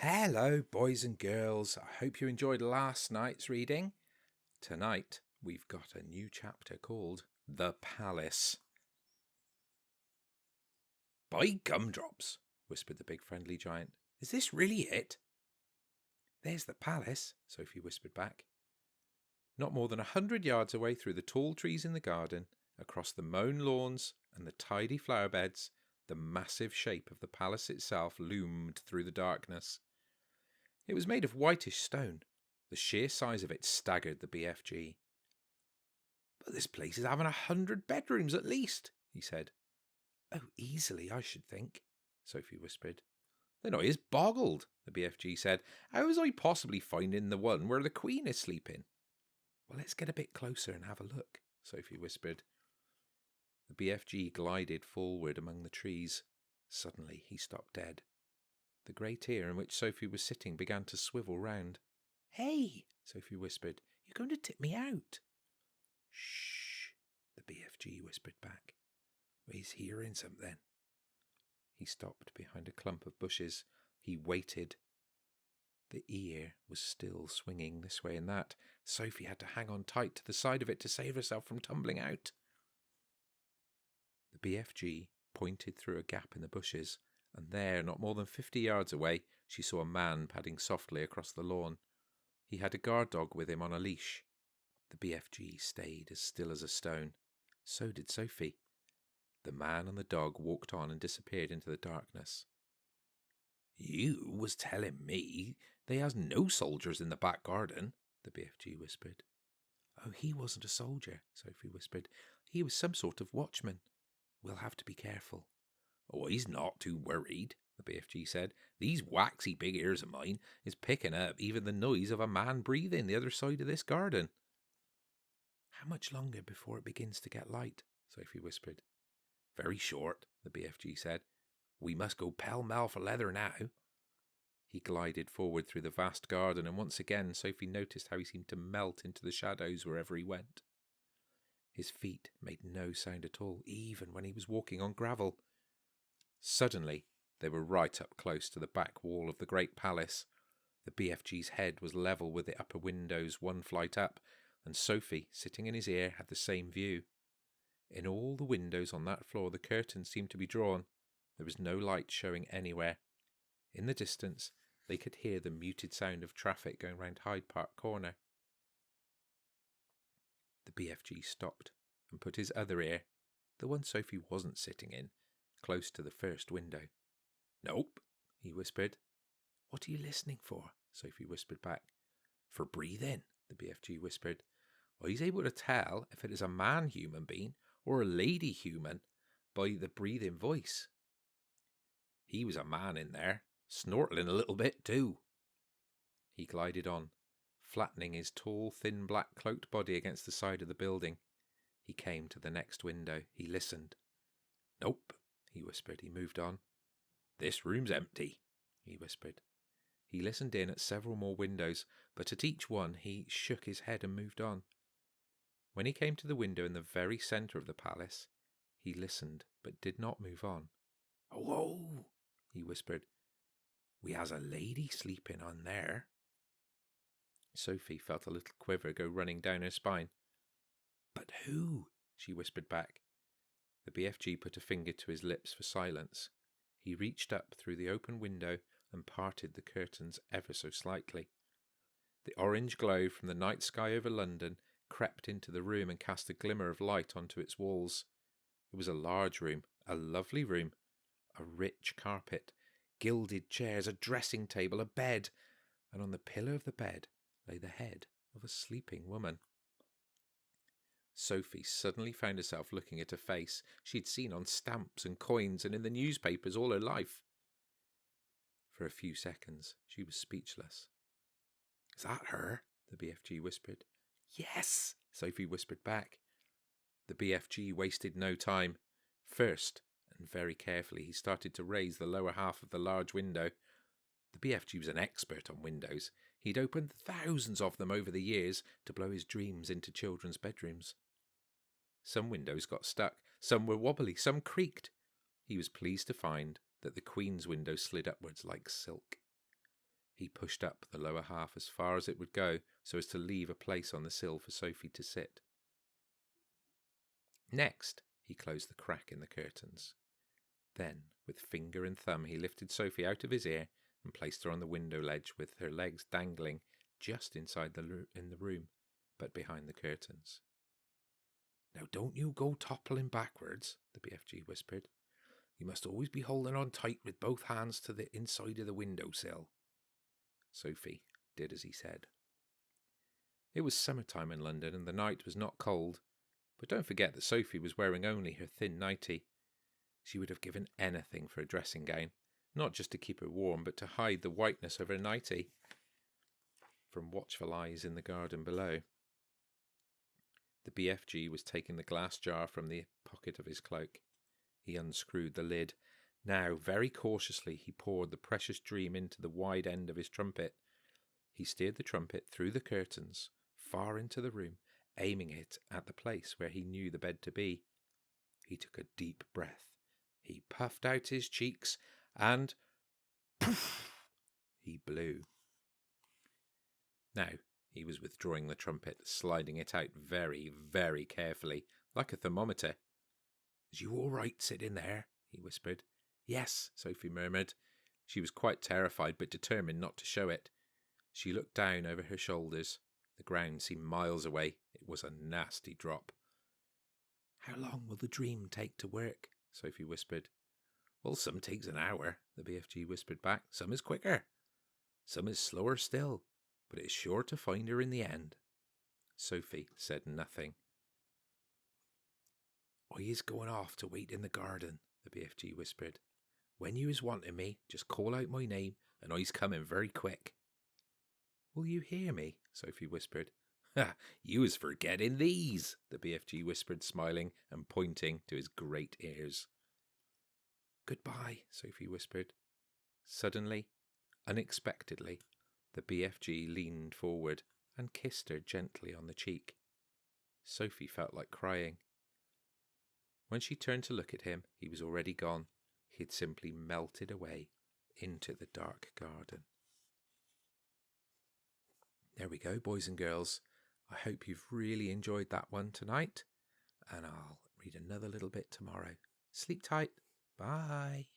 Hello, boys and girls. I hope you enjoyed last night's reading. Tonight, we've got a new chapter called The Palace. By gumdrops, whispered the big friendly giant. Is this really it? There's the palace, Sophie whispered back. Not more than 100 yards away through the tall trees in the garden, across the mown lawns and the tidy flower beds, the massive shape of the palace itself loomed through the darkness. It was made of whitish stone. The sheer size of it staggered the BFG. But this place is having 100 bedrooms at least, he said. Oh, easily, I should think, Sophie whispered. Then I is boggled, the BFG said. How was I possibly finding the one where the Queen is sleeping? Well, let's get a bit closer and have a look, Sophie whispered. The BFG glided forward among the trees. Suddenly he stopped dead. The great ear in which Sophie was sitting began to swivel round. Hey, Sophie whispered, you're going to tip me out. Shh, the BFG whispered back. He's hearing something. He stopped behind a clump of bushes. He waited. The ear was still swinging this way and that. Sophie had to hang on tight to the side of it to save herself from tumbling out. The BFG pointed through a gap in the bushes, and there, not more than 50 yards away, she saw a man padding softly across the lawn. He had a guard dog with him on a leash. The BFG stayed as still as a stone. So did Sophie. The man and the dog walked on and disappeared into the darkness. You was telling me they has no soldiers in the back garden, the BFG whispered. Oh, he wasn't a soldier, Sophie whispered. He was some sort of watchman. We'll have to be careful. Oh, he's not too worried, the BFG said. These waxy big ears of mine is picking up even the noise of a man breathing the other side of this garden. How much longer before it begins to get light? Sophie whispered. Very short, the BFG said. We must go pell-mell for leather now. He glided forward through the vast garden, and once again Sophie noticed how he seemed to melt into the shadows wherever he went. His feet made no sound at all, even when he was walking on gravel. Suddenly, they were right up close to the back wall of the great palace. The BFG's head was level with the upper windows 1 flight up, and Sophie, sitting in his ear, had the same view. In all the windows on that floor the curtains seemed to be drawn. There was no light showing anywhere. In the distance, they could hear the muted sound of traffic going round Hyde Park Corner. The BFG stopped and put his other ear, the one Sophie wasn't sitting in, close to the first window. Nope, he whispered. What are you listening for? Sophie whispered back. For breathing, the BFG whispered. I's able to tell if it is a man human being or a lady human by the breathing voice. He was a man in there, snortling a little bit too. He glided on, flattening his tall, thin, black cloaked body against the side of the building. He came to the next window. He listened. Nope, he whispered. He moved on. This room's empty, he whispered. He listened in at several more windows, but at each one he shook his head and moved on. When he came to the window in the very centre of the palace, he listened but did not move on. Oh, he whispered. We has a lady sleeping on there. Sophie felt a little quiver go running down her spine. But who? She whispered back. The BFG put a finger to his lips for silence. He reached up through the open window and parted the curtains ever so slightly. The orange glow from the night sky over London crept into the room and cast a glimmer of light onto its walls. It was a large room, a lovely room, a rich carpet, gilded chairs, a dressing table, a bed, and on the pillow of the bed lay the head of a sleeping woman. Sophie suddenly found herself looking at a face she'd seen on stamps and coins and in the newspapers all her life. For a few seconds she was speechless. Is that her? The BFG whispered. Yes, Sophie whispered back. The BFG wasted no time. First, and very carefully, he started to raise the lower half of the large window. The BFG was an expert on windows. He'd opened thousands of them over the years to blow his dreams into children's bedrooms. Some windows got stuck, some were wobbly, some creaked. He was pleased to find that the Queen's window slid upwards like silk. He pushed up the lower half as far as it would go so as to leave a place on the sill for Sophie to sit. Next, he closed the crack in the curtains. Then, with finger and thumb, he lifted Sophie out of his ear and placed her on the window ledge with her legs dangling just inside in the room, but behind the curtains. "Now don't you go toppling backwards," the BFG whispered. "You must always be holding on tight with both hands to the inside of the window sill." Sophie did as he said. It was summertime in London and the night was not cold, but don't forget that Sophie was wearing only her thin nightie. She would have given anything for a dressing gown, not just to keep her warm, but to hide the whiteness of her nightie from watchful eyes in the garden below. The BFG was taking the glass jar from the pocket of his cloak. He unscrewed the lid. Now, very cautiously, he poured the precious dream into the wide end of his trumpet. He steered the trumpet through the curtains, far into the room, aiming it at the place where he knew the bed to be. He took a deep breath. He puffed out his cheeks, and poof! He blew. Now, he was withdrawing the trumpet, sliding it out very, very carefully, like a thermometer. "Is you all right sitting there?" he whispered. "Yes," Sophie murmured. She was quite terrified, but determined not to show it. She looked down over her shoulders. The ground seemed miles away. It was a nasty drop. "How long will the dream take to work?" Sophie whispered. "Well, some takes an hour," the BFG whispered back. "Some is quicker. Some is slower still, but it's sure to find her in the end." Sophie said nothing. "I is going off to wait in the garden," the BFG whispered. "When you is wanting me, just call out my name, and I's coming very quick." "Will you hear me?" Sophie whispered. "Ha! You is forgetting these," the BFG whispered, smiling and pointing to his great ears. "Goodbye," Sophie whispered. Suddenly, unexpectedly, the BFG leaned forward and kissed her gently on the cheek. Sophie felt like crying. When she turned to look at him, he was already gone. He had simply melted away into the dark garden. There we go, boys and girls. I hope you've really enjoyed that one tonight, and I'll read another little bit tomorrow. Sleep tight. Bye.